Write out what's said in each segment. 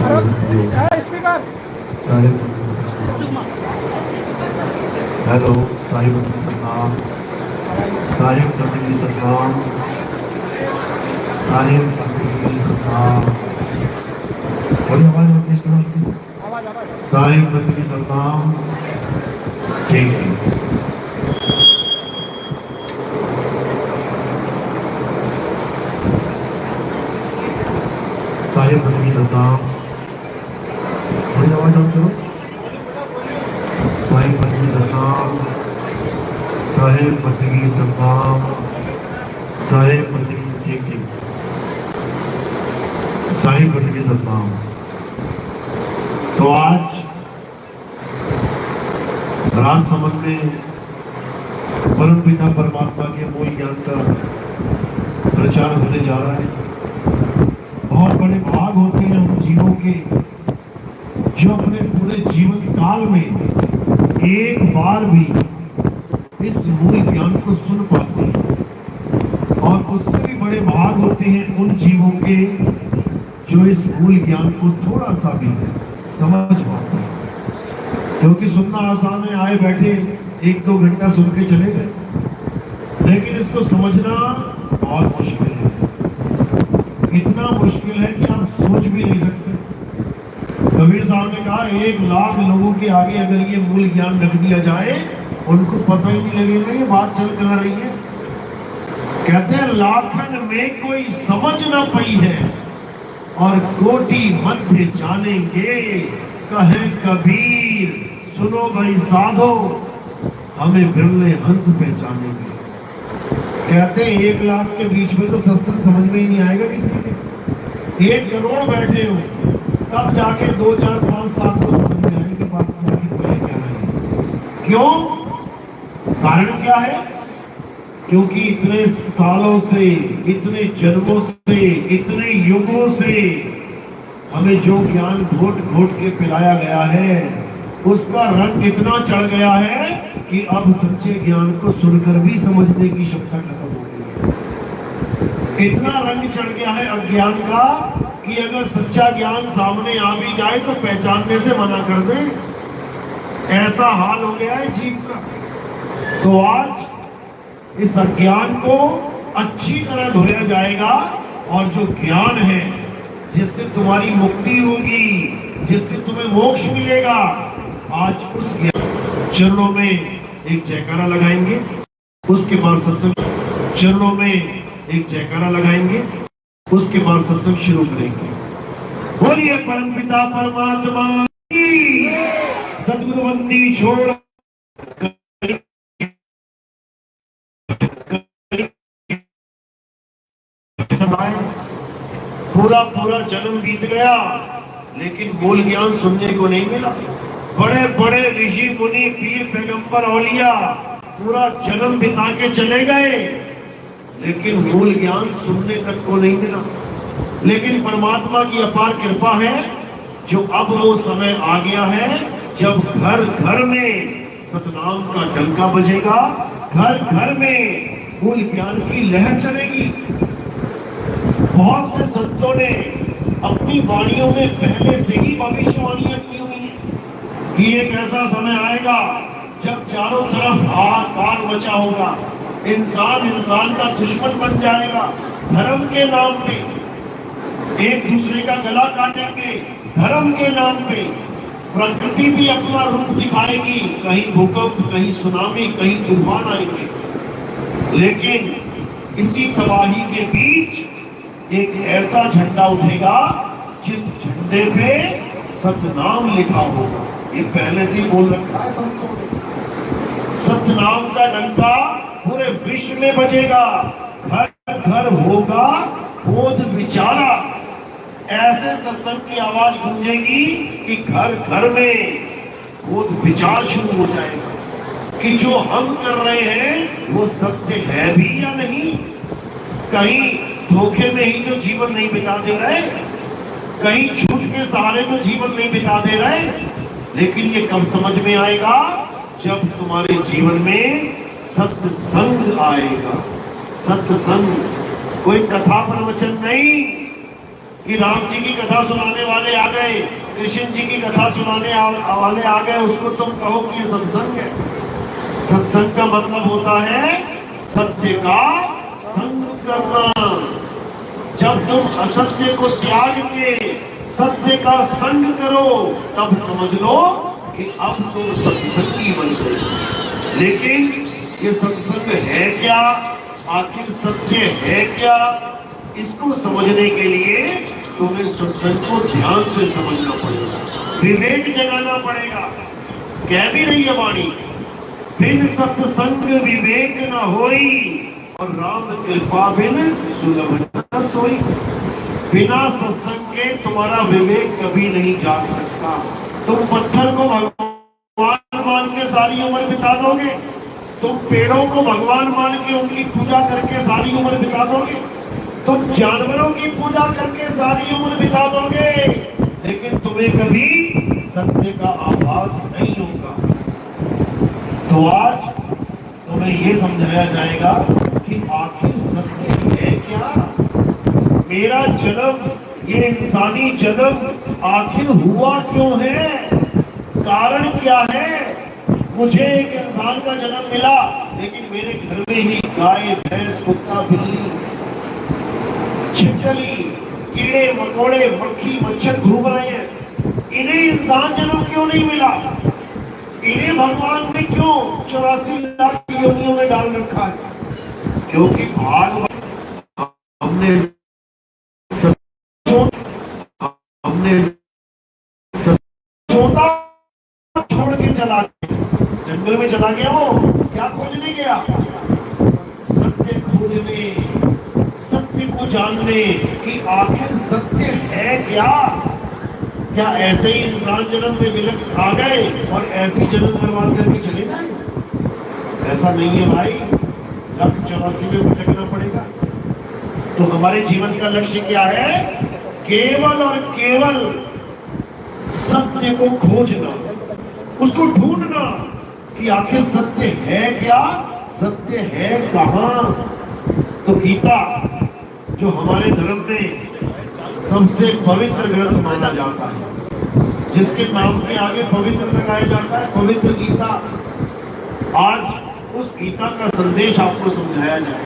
Hello Sahib सलाम, साहिब नबी सलाम, साहिब नबी सलाम। बड़ी आवाज होती है साहिब नबी सलाम। ठीक है, साहिब नबी सलाम। बड़ी आवाज होती है साहिब नबी सलाम, साहिब नबी सलाम, साहिब नबी। ठीक ठीक, साहिब नबी सलाम। तो आज राजसमंद में परम पिता परमात्मा के अमोल ज्ञान का प्रचार होने जा रहा है। बहुत बड़े भाग होते हैं उन जीवों के जो अपने पूरे जीवन काल में एक बार भी इस मूल ज्ञान को सुन पाते हैं, और उससे भी बड़े भाग होते हैं उन जीवों के जो इस मूल ज्ञान को थोड़ा सा भी समझ पाते हैं। क्योंकि सुनना आसान है, आए बैठे 1-2 घंटा सुन के चले गए, लेकिन इसको समझना बहुत मुश्किल है। इतना मुश्किल है कि आप सोच भी नहीं सकते। कबीर साहब ने कहा 1 लाख लोगों के आगे अगर ये मूल ज्ञान रख दिया जाए, उनको पता ही नहीं लगेगा ये बात चल कहाँ रही है। कहते हैं लाखन में कोई समझ न पई है, और कोटि मध्य जानेंगे, कहे कबीर सुनो भाई साधो, हमें बिरले हंस पहचानेंगे। कहते हैं 1 लाख के बीच में तो सत्संग समझ में ही नहीं आएगा किसी के। 1 करोड़ बैठे हो तब जाके 2, 4, 5, 7 को समझ में आएगी बात क्या है। क्यों? कारण क्या है? क्योंकि इतने सालों से, इतने जन्मों से, इतने युगों से हमें जो ज्ञान घोट घोट के पिलाया गया है, उसका रंग इतना चढ़ गया है कि अब सच्चे ज्ञान को सुनकर भी समझने की क्षमता खत्म हो गई है। इतना रंग चढ़ गया है अज्ञान का कि अगर सच्चा ज्ञान सामने आ भी जाए तो पहचानने से मना कर दे। ऐसा हाल हो गया है जीव का। तो आज इस अज्ञान को अच्छी तरह धोया जाएगा, और जो ज्ञान है जिससे तुम्हारी मुक्ति होगी, जिससे तुम्हें मोक्ष मिलेगा, आज उस ज्ञान चरणों में एक जयकारा लगाएंगे। उसके बाद सत्संग, चरणों में एक जयकारा लगाएंगे, उसके बाद सत्संग शुरू करेंगे। बोलिए परम पिता परमात्मा की, सद्गुरु बंदी छोड़ पूरा जन्म बीत गया, लेकिन मूल ज्ञान सुनने को नहीं मिला। बड़े बड़े ऋषि मुनि पीर पैगंबर औलिया पूरा जन्म बिता के चले गए, लेकिन मूल ज्ञान सुनने तक को नहीं मिला। लेकिन परमात्मा की अपार कृपा है, जो अब वो समय आ गया है जब घर घर में सतनाम का डंका बजेगा, घर घर में मूल ज्ञान की लहर चलेगी। बहुत से संतों ने अपनी वाणियों में पहले से ही भविष्यवाणियां की हुई है कि एक ऐसा समय आएगा जब चारों तरफ हाहाकार मचा होगा, इंसान इंसान का दुश्मन बन जाएगा, धर्म के नाम पे एक दूसरे का गला काटेंगे, धर्म के नाम पे प्रकृति भी अपना रूप दिखाएगी, कहीं भूकंप, कहीं सुनामी, कहीं तूफान आएंगे। लेकिन इसी तबाही के बीच एक ऐसा झंडा उठेगा जिस झंडे पे सतनाम लिखा होगा। ये पहले से ही बोल रखा है संतों ने। सतनाम का डंका पूरे विश्व में बजेगा, घर घर होगा बोध विचारा। ऐसे सत्संग की आवाज गूंजेगी कि घर घर में बोध विचार शुरू हो जाएगा कि जो हम कर रहे हैं वो सत्य है भी या नहीं। कहीं धोखे में ही तो जीवन नहीं बिता दे रहे, कहीं झूठ के सहारे तो जीवन नहीं बिता दे रहे। लेकिन ये कब समझ में आएगा? जब तुम्हारे जीवन में सत्संग आएगा। सत्संग, कोई कथा प्रवचन नहीं, कि राम जी की कथा सुनाने वाले आ गए, कृष्ण जी की कथा सुनाने वाले आ गए, उसको तुम कहो कि ये सत्संग है। सत्संग का मतलब होता है सत्य का संग करना। जब तुम असत्य को त्याग के सत्य का संग करो, तब समझ लो कि अब तुम सत्संगी बन गए। लेकिन ये सत्संग है क्या, आखिर सत्य है क्या, इसको समझने के लिए तुम्हें सत्संग को ध्यान से समझना पड़ेगा, विवेक जगाना पड़ेगा। कह भी रही है वाणी, बिन सत्संग विवेक न होई, और राम कृपा बिन सुलभ न सोई। बिना सत्संग के तुम्हारा विवेक कभी नहीं जाग सकता। तुम पत्थर को भगवान मान के सारी उम्र बिता दोगे, तुम पेड़ों को भगवान मान के उनकी पूजा करके सारी उम्र बिता दोगे, तुम जानवरों की पूजा करके सारी उम्र बिता दोगे, लेकिन तुम्हें कभी सत्य का आभास नहीं होगा। तो आज तुम्हें ये समझाया जाएगा कि आखिर सत्य है क्या। मेरा जन्म, ये इंसानी जन्म आखिर हुआ क्यों है, कारण क्या है। मुझे एक इंसान का जन्म मिला, लेकिन मेरे घर में ही गाय भैंस कुत्ता बिल्ली छिपकली कीड़े मकोड़े मक्खी मच्छर घूम रहे हैं। इन्हें इंसान जन्म क्यों नहीं मिला, इन्हें भगवान ने क्यों 84 लाख योनियों में डाल रखा है। क्योंकि भाग हमने सोता छोड़ के चला गया, जंगल में चला गया। वो क्या खोजने गया, सत्य खोजने, सत्य को जानने कि आखिर सत्य है क्या। क्या ऐसे ही इंसान जन्म में मिलक आ गए और ऐसे ही जन्म बर्बाद करके चले जाए? ऐसा नहीं है भाई, लक्ष्य 84 में भटकना पड़ेगा। तो हमारे जीवन का लक्ष्य क्या है, केवल और केवल सत्य को खोजना, उसको ढूंढना कि आखिर सत्य है क्या, सत्य है कहां। तो गीता जो हमारे धर्म में सबसे पवित्र ग्रंथ माना जाता है, जिसके नाम के आगे पवित्र लगाया जाता है, पवित्र गीता, आज उस गीता का संदेश आपको समझाया जाए।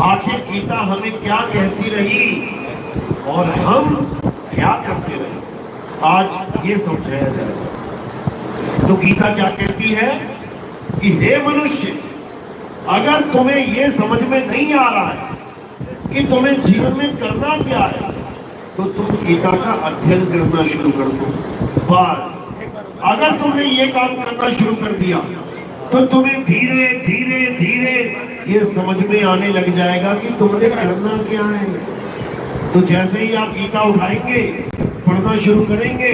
आखिर गीता हमें क्या कहती रही और हम क्या करते रहे, आज ये समझाया जाए। तो गीता क्या कहती है कि हे मनुष्य, अगर तुम्हें ये समझ में नहीं आ रहा है कि तुम्हें जीवन में करना क्या है, तो तुम गीता का अध्ययन करना शुरू कर दो। बस अगर तुमने ये काम करना शुरू कर दिया, तो तुम्हें धीरे धीरे धीरे ये समझ में आने लग जाएगा कि तुमने करना क्या है। तो जैसे ही आप गीता उठाएंगे, पढ़ना शुरू करेंगे,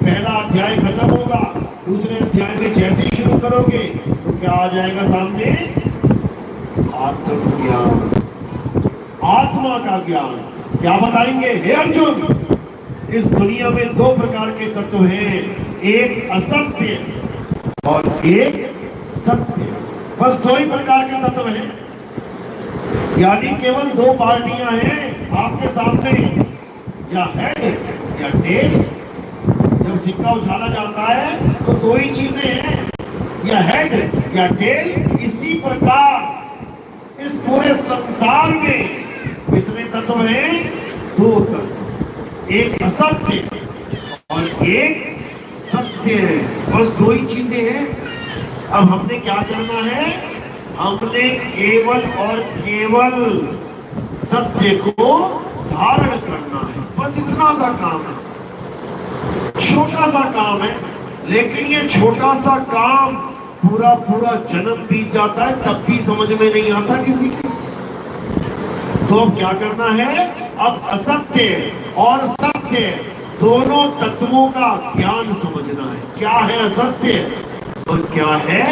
पहला अध्याय खत्म होगा, दूसरे अध्याय में जैसे ही शुरू करोगे तो क्या आ जाएगा सामने, आत्मज्ञान, आत्मा का ज्ञान। क्या बताएंगे, हे अर्जुन, इस दुनिया में दो प्रकार के तत्व हैं, एक असत्य और एक सत्य। बस दो ही प्रकार के तत्व हैं, यानी केवल दो पार्टियां हैं आपके सामने, या हेड या टेल। जब सिक्का उछाला जाता है तो दो ही चीजें हैं, या हेड या टेल। इसी प्रकार इस पूरे संसार में कितने तत्व हैं, दो तत्व, एक असत्य और एक सत्य है। बस दो ही चीजें हैं। अब हमने क्या करना है, हमने केवल और केवल सत्य को धारण करना है। बस इतना सा काम है, छोटा सा काम है, लेकिन ये छोटा सा काम पूरा पूरा जन्म बीत जाता है, तब भी समझ में नहीं आता किसी की। तो अब क्या करना है, अब असत्य और सत्य दोनों तत्वों का ज्ञान समझना है। क्या है असत्य और क्या है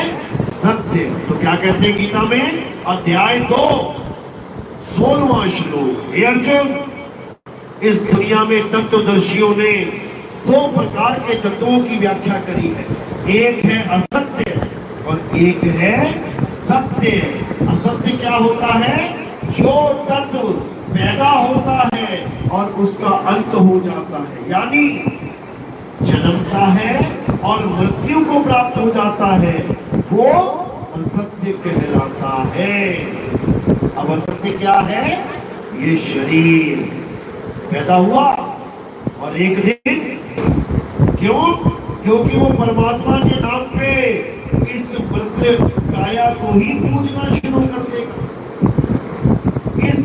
सत्य। तो क्या कहते हैं गीता में, अध्याय 2 16वां श्लोक, हे अर्जुन, इस दुनिया में तत्वदर्शियों ने दो प्रकार के तत्वों की व्याख्या करी है, एक है असत्य और एक है सत्य। असत्य क्या होता है, जो तत्व पैदा होता है और उसका अंत हो जाता है, यानी जन्मता है और मृत्यु को प्राप्त हो जाता है, वो असत्य कहलाता है। अब असत्य क्या है? ये शरीर पैदा हुआ और एक दिन, क्यों? क्योंकि वो परमात्मा के नाम पे इस मृत काया को ही पूजना शुरू कर देगा। इस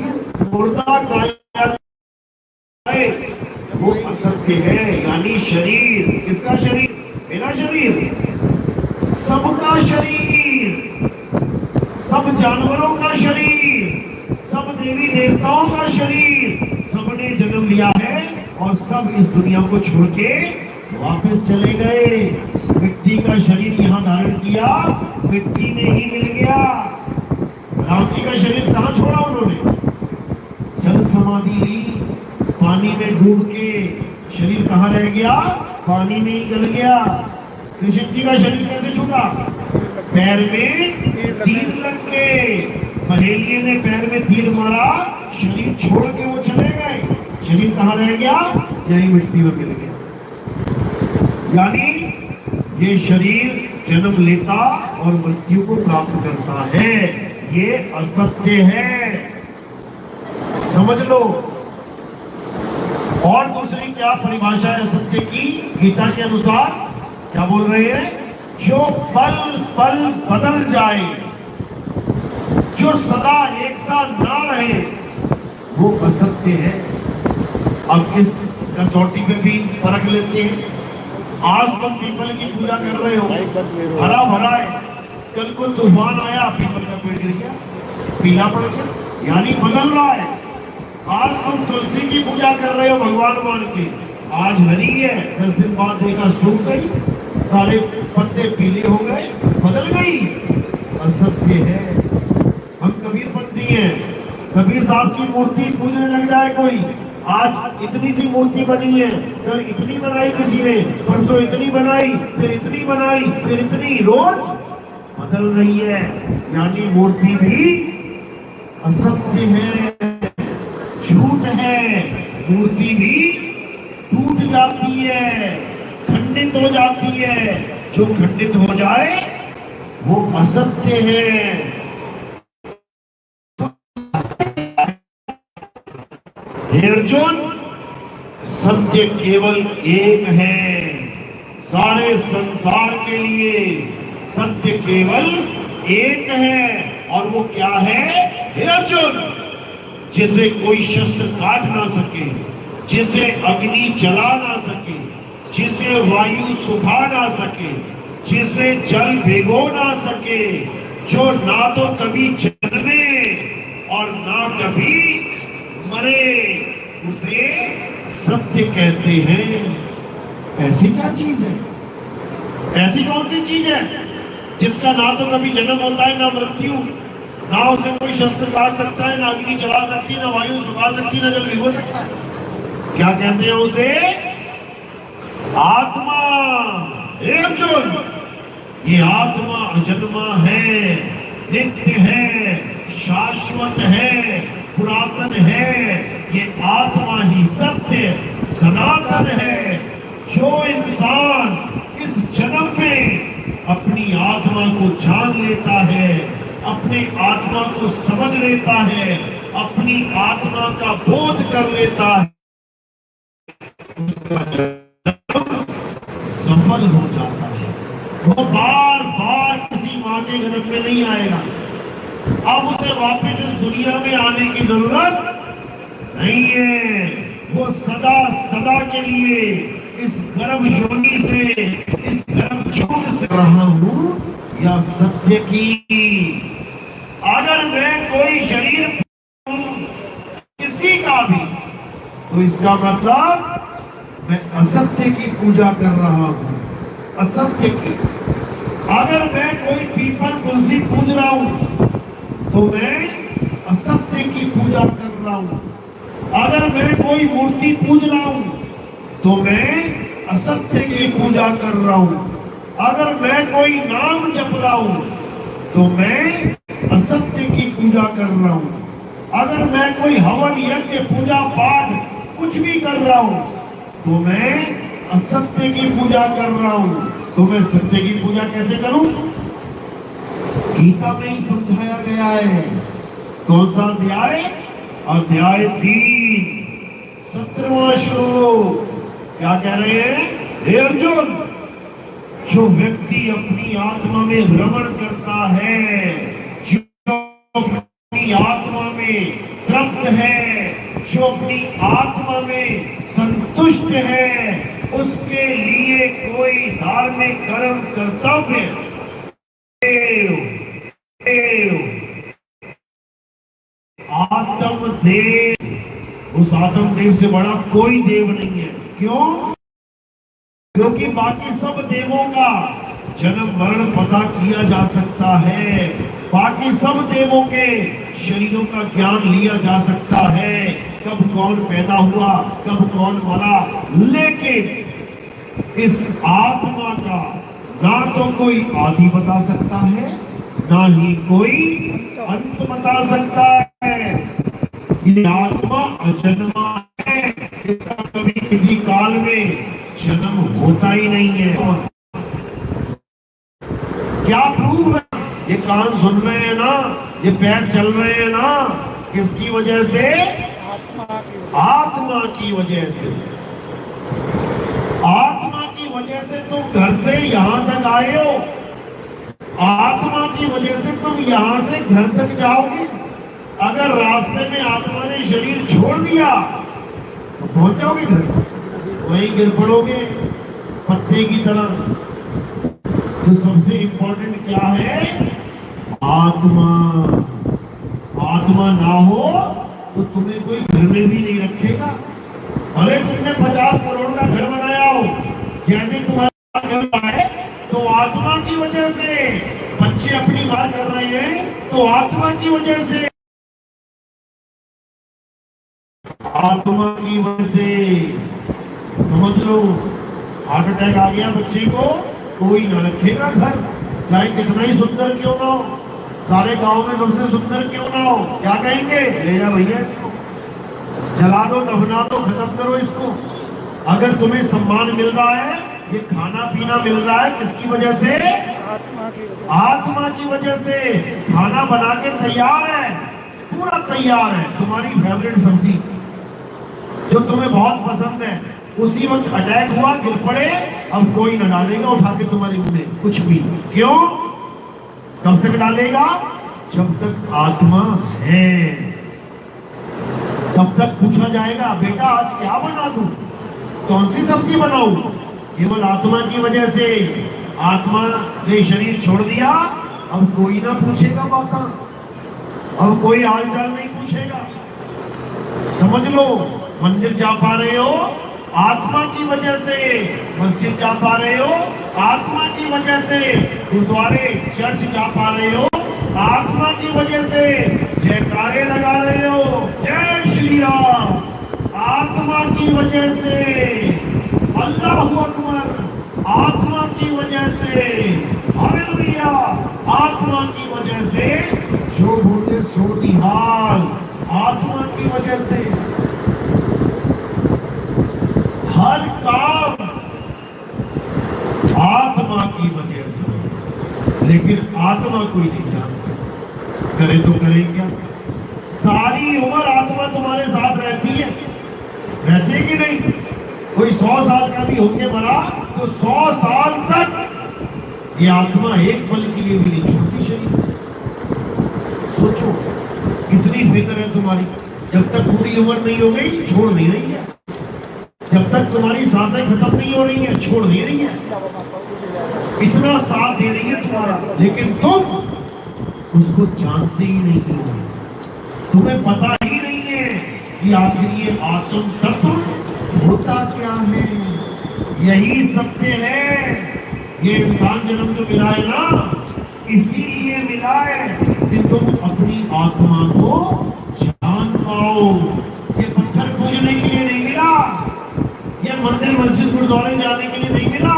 मुर्दा काया वो असत्य है, यानी शरीर। किसका शरीर? मेरा शरीर, सबका शरीर, सब जानवरों का शरीर, सब देवी देवताओं का शरीर, सबने जन्म लिया है और सब इस दुनिया को छोड़ के वापस चले गए। मिट्टी का शरीर यहाँ धारण किया, मिट्टी में ही मिल गया। राम जी का शरीर कहाँ छोड़ा उन्होंने? जल समाधि ली, पानी में डूब के शरीर कहाँ रह गया? पानी में ही गल गया। कृष्ण जी का शरीर कैसे छूटा? पैर में तीर लग के, महेलिये ने पैर में तीर मारा, शरीर छोड़ के वो चले गए। शरीर कहाँ रह गया? यही मिट्टी में मिल गया। यानी ये शरीर जन्म लेता और मृत्यु को प्राप्त करता है, ये असत्य है, समझ लो। और दूसरी क्या परिभाषा है असत्य की? गीता के अनुसार क्या बोल रहे हैं? जो पल पल बदल जाए, जो सदा एक साथ ना रहे, वो असत्य है। अब इस कसौटी पे भी परख लेते हैं। आज तुम पीपल की पूजा कर रहे हो, हरा भरा है, कल को तूफान आया, पीपल का पेड़ गिर गया, पीला पड़ गया, यानी बदल रहा है। आज तुम तुलसी की पूजा कर रहे हो भगवान मान के, आज हरी है, 10 दिन बाद देखा सूख गई, सारे पत्ते पीले हो गए, बदल गई, असत्य है। हम कबीरपंथी हैं, कबीर साहब की मूर्ति पूजने लग जाए कोई, आज इतनी सी मूर्ति बनी है, कल इतनी बनाई किसी ने, परसों इतनी बनाई, फिर इतनी बनाई, फिर इतनी, रोज बदल रही है, यानी मूर्ति भी असत्य है, झूठ है। मूर्ति भी टूट जाती है, खंडित हो जाती है। जो खंडित हो जाए वो असत्य है। हे अर्जुन, सत्य केवल एक है। सारे संसार के लिए सत्य केवल एक है, और वो क्या है? हे अर्जुन, जिसे कोई शस्त्र काट ना सके, जिसे अग्नि जला ना सके, जिसे वायु सुखा ना सके, जिसे जल भिगो ना सके, जो ना तो कभी जन्मे और ना कभी मरे, उसे सत्य कहते हैं। ऐसी क्या चीज है? ऐसी कौन सी चीज है जिसका ना तो कभी जन्म होता है ना मृत्यु, ना उसे कोई शस्त्र काट सकता है, ना अग्नि जला सकती, ना वायु सुखा सकती, ना जल भिगो सकता है? क्या कहते हैं उसे? आत्मा। हे अर्जुन, ये आत्मा अजन्मा है, नित्य है, शाश्वत है, पुरातन है। ये आत्मा ही सत्य सनातन है। जो इंसान इस जन्म में अपनी आत्मा को जान लेता है, अपनी आत्मा को समझ लेता है, अपनी आत्मा का बोध कर लेता है, सफल हो जाता है। वो बार बार किसी मां के गर्भ में नहीं आएगा। अब उसे वापस इस दुनिया में आने की जरूरत नहीं है। वो सदा सदा के लिए इस गर्भ योनि से, इस गर्भ छोड़ से रहा हूं या सत्य की। अगर मैं कोई शरीर किसी का भी, तो इसका मतलब मैं असत्य की पूजा कर रहा हूं, असत्य की। अगर मैं कोई पीपल तुलसी पूज रहा हूं, तो मैं असत्य की पूजा कर रहा हूं। अगर मैं कोई मूर्ति पूज रहा हूं, तो मैं असत्य की पूजा कर रहा हूं। अगर मैं कोई नाम जप रहा हूं, तो मैं असत्य की पूजा कर रहा हूं। अगर मैं कोई हवन यज्ञ पूजा पाठ कुछ भी कर रहा हूं तो मैं असत्य की पूजा कर रहा हूं, तो मैं सत्य की पूजा कैसे करूं? गीता में ही समझाया गया है। कौन सा अध्याय? अध्याय 3 17वां श्लोक। क्या कह रहे हैं? हे अर्जुन, जो व्यक्ति अपनी आत्मा में भ्रमण करता है, जो अपनी आत्मा में तृप्त है, जो अपनी आत्मा में संतुष्ट है, उसके लिए कोई धार्मिक कर्म कर्तव्य आत्मदेव, उस आत्मदेव से बड़ा कोई देव नहीं है। क्यों? क्योंकि बाकी सब देवों का जन्म मरण पता किया जा सकता है, बाकी सब देवों के शरीरों का ज्ञान लिया जा सकता है, कब कौन पैदा हुआ, कब कौन मरा, लेकिन इस आत्मा का ना तो कोई आदि बता सकता है, ना ही कोई अंत बता सकता है। ये आत्मा अजन्मा है, इसका कभी किसी काल में जन्म होता ही नहीं है। क्या प्रूफ है? ये कान सुन रहे हैं ना, ये पैर चल रहे हैं ना, किसकी वजह से? आत्मा की वजह से। आत्मा की वजह से तुम घर से यहां तक आए हो, आत्मा की वजह से तुम यहां से घर तक जाओगे। अगर रास्ते में आत्मा ने शरीर छोड़ दिया तो पहुंच जाओगे घर, वहीं गिर पड़ोगे पत्ते की तरह। तो सबसे इंपॉर्टेंट क्या है? आत्मा। आत्मा ना हो तो तुम्हें कोई घर में भी नहीं रखेगा। भले तुमने 50 करोड़ का घर बनाया हो, जैसे तुम्हारा घर है तो आत्मा की वजह से। बच्चे अपनी बात कर रहे हैं तो आत्मा की वजह से, आत्मा की वजह से। समझ लो, हार्ट अटैक आ गया बच्चे को, कोई न रखेगा घर, चाहे कितना ही सुंदर क्यों ना हो, सारे गांव में सबसे सुंदर क्यों ना हो, क्या कहेंगे? ले जा भैया इसको, जला दो, दफना दो, खत्म करो इसको। अगर तुम्हें सम्मान मिल रहा है, ये खाना पीना मिल रहा है, किसकी वजह से? आत्मा की वजह से। खाना बना के तैयार है, पूरा तैयार है, तुम्हारी फेवरेट सब्जी जो तुम्हें बहुत पसंद है, उसी वक्त अटैक हुआ, गिर पड़े, अब कोई न डालेगा उठा के तुम्हारे मुंह में कुछ भी। क्यों? कब तक डालेगा? जब तक आत्मा है, तब तक पूछा जाएगा, बेटा आज क्या बना दूं, कौन सी सब्जी बनाऊं? केवल आत्मा की वजह से। आत्मा ने शरीर छोड़ दिया, अब कोई ना पूछेगा बाता, अब कोई हालचाल नहीं पूछेगा। समझ लो, मंदिर जा पा रहे हो आत्मा की वजह से, मस्जिद जा पा रहे हो आत्मा की वजह से, गुरुद्वारे चर्च जा पा रहे हो आत्मा की वजह से, जयकारे लगा रहे हो जय श्री राम आत्मा की वजह से, अल्लाह अकबर आत्मा की वजह से, हालेलुया आत्मा की वजह से, जो बोले सो निहाल आत्मा की वजह से। हर काम आत्मा की वजह से, लेकिन आत्मा कोई नहीं जानता, करे तो करे क्या? सारी उम्र आत्मा तुम्हारे साथ रहती है, रहती है कि नहीं? कोई 100 साल का भी होके मरा तो 100 साल तक ये आत्मा एक पल के लिए भी नहीं छोड़ती शरीर। सोचो कितनी फिक्र है तुम्हारी, जब तक पूरी उम्र नहीं हो गई छोड़ नहीं रही है, जब तक तुम्हारी सांसें खत्म नहीं हो रही है छोड़ नहीं रही है, इतना साथ दे रही है तुम्हारा, लेकिन तुम उसको जानते ही नहीं हो, तुम्हें पता ही नहीं है कि आखिर ये आत्म तत्व होता क्या है। यही सत्य है। ये इंसान जन्म जो मिला है ना, इसीलिए मिला है कि तुम अपनी आत्मा को जान पाओ। ये पत्थर पूजने के लिए नहीं मिला, ये मंदिर मस्जिद गुरुद्वारे जाने के लिए नहीं मिला,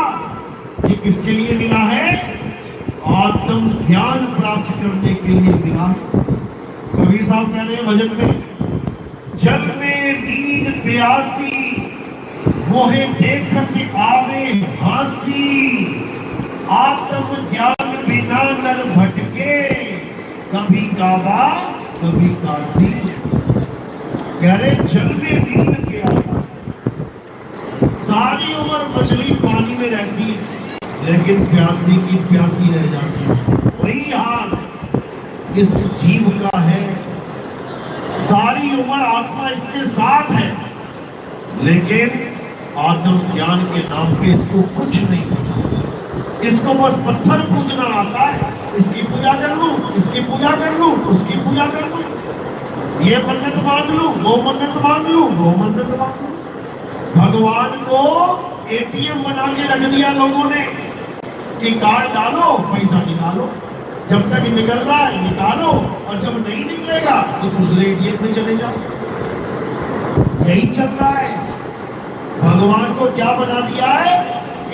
ये किसके लिए मिला है? आत्म ज्ञान प्राप्त करने के लिए मिला। कबीर साहब कह रहे हैं भजन में, जल में दीन प्यासी मोहे देखत आवे हासी, आत्म ज्ञान बिना नर भटके, कभी काबा कभी काशी। कह रहे जल में दीन प्यासा, सारी उम्र मछली पानी में रहती है लेकिन प्यासी की प्यासी रह जाती है। वही हाल इस जीव का है, सारी उम्र आत्मा इसके साथ है लेकिन आत्म ज्ञान के नाम पे इसको कुछ नहीं पता। इसको बस पत्थर पूजना आता है, इसकी पूजा कर लूं, इसकी पूजा कर लूं, उसकी पूजा कर लूं, ये मन्नत मांग लूं, वो मन्नत मांग लूं, वो मन्नत मांग लूं। भगवान को एटीएम बना के रख दिया लोगों ने कि कार्ड डालो पैसा निकालो, जब तक निकल रहा है निकालो और जब नहीं निकलेगा तो दूसरे एटीएम में चले जाओ। यही चल रहा है। भगवान को क्या बना दिया है?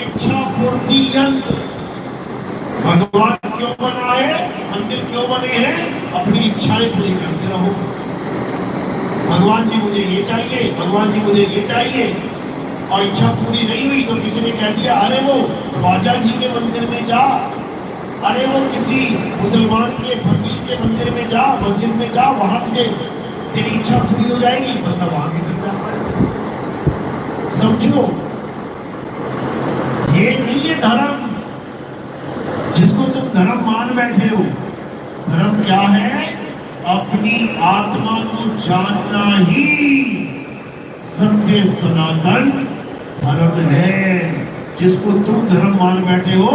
इच्छा पूर्ति यंत्र। भगवान क्यों बना है? मंदिर क्यों बने हैं? अपनी इच्छाएं पूरी करते रहो। भगवान जी मुझे ये चाहिए, भगवान जी मुझे ये चाहिए, और इच्छा पूरी नहीं हुई तो किसी ने कह दिया अरे वो ख्वाजा जी के मंदिर में जा, अरे वो किसी मुसलमान के फकीर के मंदिर में जा, मस्जिद में जा, वहां से तेरी इच्छा पूरी हो जाएगी। मतलब वहां निकल जाता है। समझो ये नहीं है धर्म जिसको तुम धर्म मान बैठे हो। धर्म क्या है? अपनी आत्मा को जानना ही सत्य सनातन धर्म है। जिसको तुम धर्म मान बैठे हो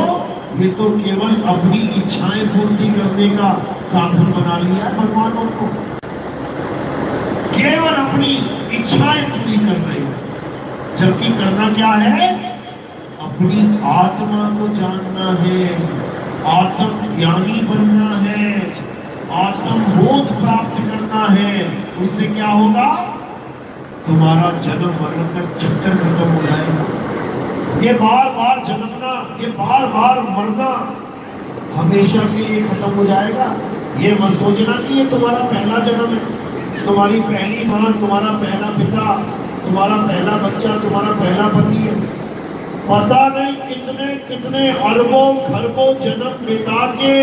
ये तो केवल अपनी इच्छाएं पूर्ति करने का साधन बना लिया है भगवानों को। केवल अपनी इच्छाएं पूरी कर रहे हो, जबकि करना क्या है? अपनी आत्मा को जानना है, आत्म ज्ञानी बनना है, आत्म बोध प्राप्त करना है। उससे क्या होगा? तुम्हारा जन्म मरण का चक्कर खत्म हो जाएगा। ये बार बार जन्मना, ये बार बार मरना हमेशा के लिए खत्म हो जाएगा। ये मत सोचना कि ये तुम्हारा पहला जन्म है, तुम्हारी पहली मां, तुम्हारा पहला पिता, तुम्हारा पहला बच्चा, तुम्हारा पहला पति है। पता नहीं कितने कितने अरबों खरबों जन्म बिता के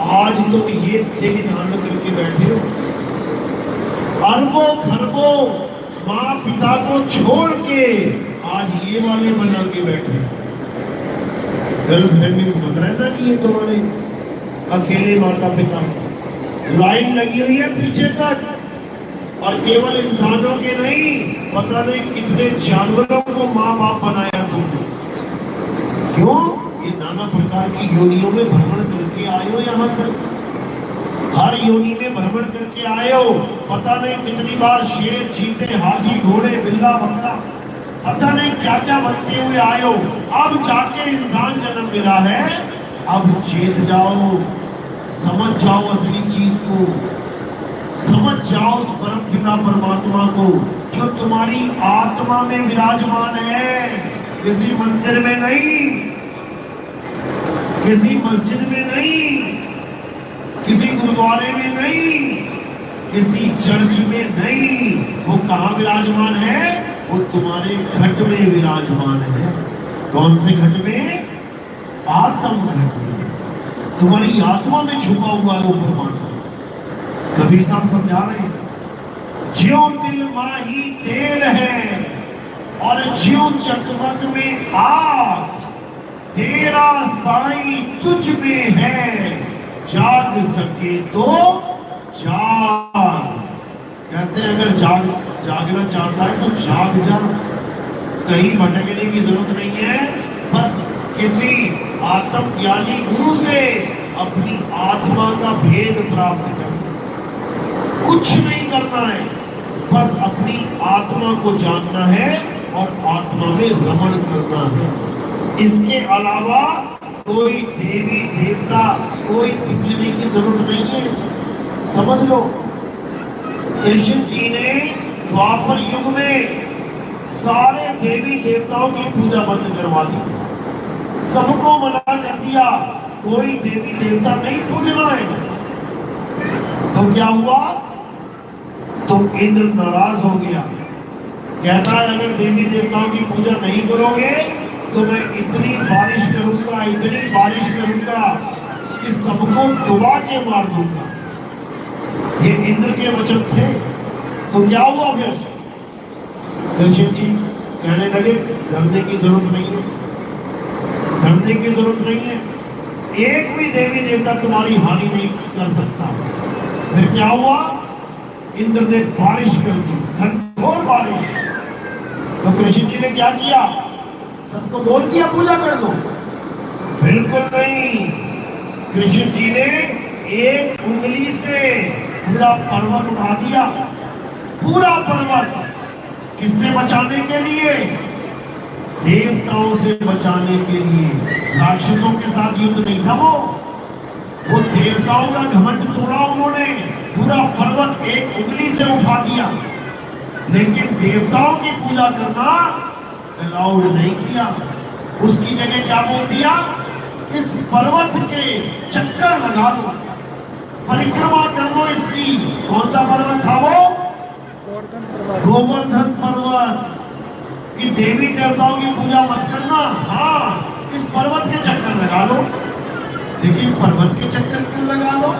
आज तुम ये देह धारण करके बैठे हो। अरबों खरबों माँ पिता को छोड़ के आज ये वाले बना के बैठे। गलतफहमी में मत रहना कि ये तुम्हारे अकेले माता पिता। लाइन लगी हुई है पीछे तक, और केवल इंसानों के नहीं, पता नहीं कितने जानवरों को माँ बाप बनाया तुमने। क्यों? ये नाना प्रकार की योनियों में भ्रमण करके आए हो। यहाँ तक हर योनि में भ्रमण करके आए हो। पता नहीं कितनी बार शेर, चीते, हाथी, घोड़े, बिल्ला, बकरा, पता नहीं क्या क्या बनते हुए आए हो। अब जाके इंसान जन्म मिला है। अब चेत जाओ, समझ जाओ असली चीज को, समझ जाओ उस परम पिता परमात्मा को जो तुम्हारी आत्मा में विराजमान है। किसी मंदिर में नहीं, किसी मस्जिद में नहीं, किसी गुरुद्वारे में नहीं, किसी चर्च में नहीं। वो कहाँ विराजमान है? वो तुम्हारे घट में विराजमान है। कौन से घट में? आत्म घट में। तुम्हारी आत्मा में छुपा हुआ है वो परमात्मा। कबीर साहब समझा रहे हैं, ज्यों तिल माही तेल है और ज्यों चकमक में आग, तेरा साईं तुझ में है, जाग सके तो जाग। कहते हैं अगर जागना चाहता है तो जाग जा, कहीं भटकने की जरूरत नहीं है। बस किसी आत्मज्ञानी गुरु से अपनी आत्मा का भेद प्राप्त कर, कुछ नहीं करना है, बस अपनी आत्मा को जानना है और आत्मा में रमण करना है। इसके अलावा कोई देवी देवता, कोई पूजने की जरूरत नहीं है। समझ लो, कृष्ण जी ने द्वापर युग में सारे देवी देवताओं की पूजा बंद करवा दी, सबको मना कर दिया, कोई देवी देवता नहीं पूजना है। तो क्या हुआ? तो इंद्र नाराज हो गया, कहता है अगर देवी देवताओं की पूजा नहीं करोगे तो मैं इतनी बारिश करूंगा, इतनी बारिश करूंगा कि सबको डुबा के मार दूंगा। ये इंद्र के वचन थे। तो क्या हुआ फिर? शिव जी कहने लगे डरने की जरूरत नहीं है, डरने की जरूरत नहीं है, एक भी देवी देवता तुम्हारी हानि नहीं कर सकता। फिर क्या हुआ? इंद्र ने बारिश कर दी, घनघोर बारिश। तो कृष्ण जी ने क्या किया? सबको बोल दिया पूजा कर लो? बिल्कुल नहीं। कृष्ण जी ने एक उंगली से पूरा पर्वत उठा दिया, पूरा पर्वत। किससे बचाने के लिए? देवताओं से बचाने के लिए। राक्षसों के साथ युद्ध नहीं था वो देवताओं का घमंड तोड़ा उन्होंने, पूरा पर्वत एक उंगली से उठा दिया। लेकिन देवताओं की पूजा करना अलाउड नहीं किया। उसकी जगह क्या बोल दिया? इस पर्वत के चक्कर लगा दो, परिक्रमा कर लो इसकी। कौन सा पर्वत था वो? गोवर्धन पर्वत। कि देवी देवताओं की पूजा मत करना, हाँ इस पर्वत के चक्कर लगा लो। लेकिन पर्वत के चक्कर क्यों लगा लो?